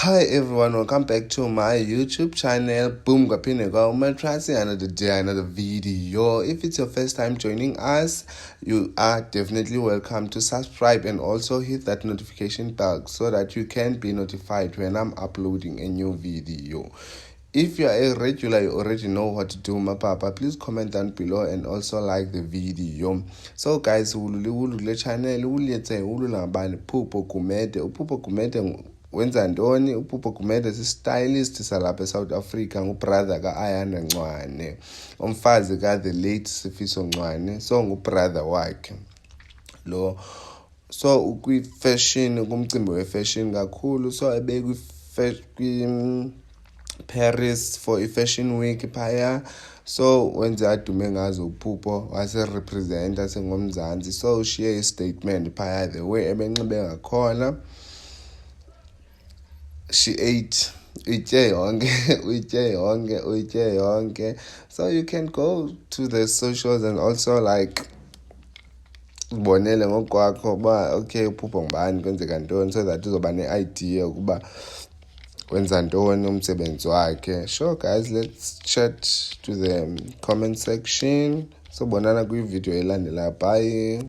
Hi everyone, welcome back to my YouTube channel. Boom, Tracing another day, another video. If it's your first time joining us, you are definitely welcome to subscribe and also hit that notification bell so that you can be notified when I'm uploading a new video. If you are a regular, you already know what to do, my papa. Please comment down below and also like the video. So guys, ulu channel Pupo Gumede. Pupo Gumede wenza ntoni? UPupo Gumede si-stylist salapha eSouth Africa, ngubrother ka-Ayanda Ncwane, umfazi ka-the late Sifiso Ncwane, so ngubrother wakhe lo. So ukwi-fashion, kumcimbi we-fashion kakhulu, so ebe Paris for i-fashion week phaya. So wenze adume ngazo uPupo wase-representa sengomzansi, so ushiye i-statement phaya the way ebenxibe ngakhona. She ate uyitye yonke. So you can go to the socials and also like ubonele ngokwakho uba okay uPupo ngubani, kwenzeka ntoni, so that uzoba ne-idea ukuba wenza ntoni umsebenzi wakhe. Sure guys, let's chat to the comment section. So bonana kwi-video elandelayo. Bye.